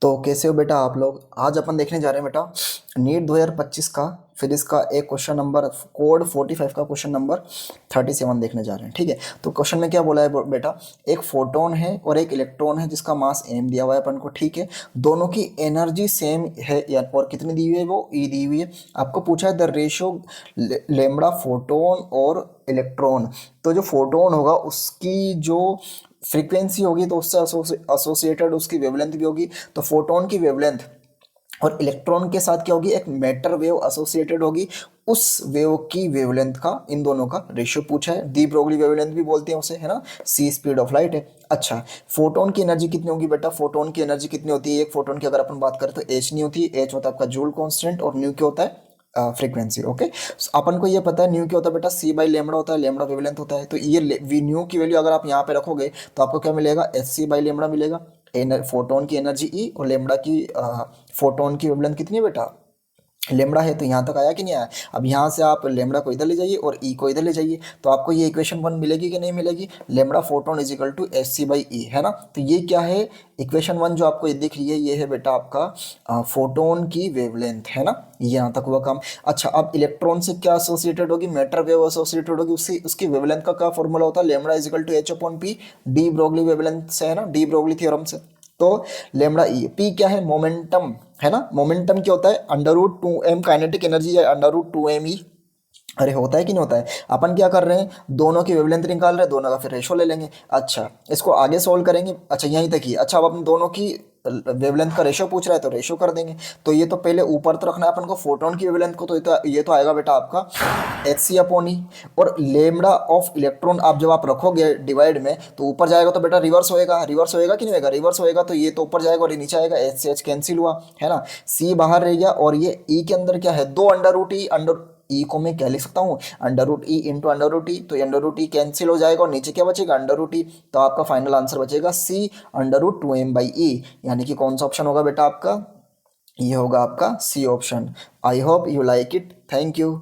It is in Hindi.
तो कैसे हो बेटा आप लोग। आज अपन देखने जा रहे हैं बेटा नीट 2025 का फिजिक्स का एक क्वेश्चन नंबर कोड 45 का क्वेश्चन नंबर 37 देखने जा रहे हैं। ठीक है, तो क्वेश्चन में क्या बोला है बेटा, एक फोटोन है और एक इलेक्ट्रॉन है जिसका मास m दिया हुआ है अपन को। ठीक है, दोनों की एनर्जी सेम है या और कितनी दी हुई है, वो E दी हुई है। आपको पूछा है द रेशो लेमड़ा फोटोन और इलेक्ट्रॉन। तो जो फोटोन होगा उसकी जो फ्रीक्वेंसी होगी तो उससे एसोसिएटेड उसकी वेवलेंथ भी होगी। तो फोटोन की वेवलेंथ और इलेक्ट्रॉन के साथ क्या होगी, एक मैटर वेव एसोसिएटेड होगी। उस वेव की वेवलेंथ का इन दोनों का रेशियो पूछा है। डी ब्रोगली वेवलेंथ भी बोलते हैं उसे, है ना, सी स्पीड ऑफ लाइट है। अच्छा, फोटोन की एनर्जी कितनी होगी बेटा, फोटोन की एनर्जी कितनी होती है, एक फोटोन की अगर अपन बात करें तो एच नहीं होती, एच होता है आपका जूल कांस्टेंट और न्यू क्या होता है, फ्रीक्वेंसी। ओके, अपन को ये पता है न्यू क्या होता है बेटा, सी बाई लेमड़ा होता है, लेमड़ा वेवलेंथ होता है। तो ये वी न्यू की वैल्यू अगर आप यहाँ पे रखोगे तो आपको क्या मिलेगा, एच सी बाई लेमड़ा मिलेगा। फोटोन की एनर्जी ई और लेमड़ा की फोटोन की वेवलेंथ कितनी है बेटा, लेमड़ा है। तो यहाँ तक आया कि नहीं आया। अब यहाँ से आप लेमड़ा को इधर ले जाइए और ई को इधर ले जाइए, तो आपको ये इक्वेशन 1 मिलेगी कि नहीं मिलेगी, lambda photon is equal to H C by E, है ना। तो ये क्या है, इक्वेशन 1 जो आपको ये दिख रही है ये है बेटा आपका फोटोन की वेवलेंथ, है ना। यहाँ तक हुआ काम। अच्छा, अब इलेक्ट्रॉन से क्या एसोसिएटेड होगी, मैटर वेव एसोसिएटेड होगी, उससे उसकी वेवलेंथ का क्या फॉर्मूला होता है, lambda is equal to H upon P, de Broglie wavelength से, है ना, डी ब्रोगली थ्योरम से। तो लेमड़ा ई, पी क्या है, मोमेंटम, है ना। मोमेंटम क्या होता है, under root 2m kinetic energy है, अंडर रूट 2m ई। अरे होता है कि नहीं होता है। अपन क्या कर रहे हैं, दोनों की वेवलेंथ निकाल रहे हैं, दोनों का फिर रेशो ले लेंगे। अच्छा, इसको आगे सोल्व करेंगे। अच्छा, यहीं तक ही। अच्छा, अब अपन दोनों की वेवलेंथ का रेशो पूछ रहा है तो रेशो कर देंगे। तो ये तो पहले ऊपर तो रखना है अपन को फोटोन की वेवलेंथ को, तो ये तो आएगा बेटा आपका एच सी अपॉन ई। और लेमड़ा ऑफ इलेक्ट्रॉन आप जब आप रखोगे डिवाइड में तो ऊपर जाएगा तो बेटा रिवर्स होएगा, रिवर्स होएगा कि नहीं होएगा, रिवर्स होएगा। तो ये तो ऊपर जाएगा और ये नीचे आएगा, एच से एच कैंसिल हुआ, है ना। सी बाहर रह गया और ये ई के अंदर क्या है, दो under root E, under E को मैं क्या लिख सकता हूँ, under root E into under root E. तो अंडर रूट ई कैंसिल हो जाएगा और नीचे क्या बचेगा, अंडर रूट ई। तो आपका फाइनल आंसर बचेगा सी under root 2m by E. यानी कि कौन सा ऑप्शन होगा बेटा आपका, ये होगा आपका C option. I hope you like it, thank you.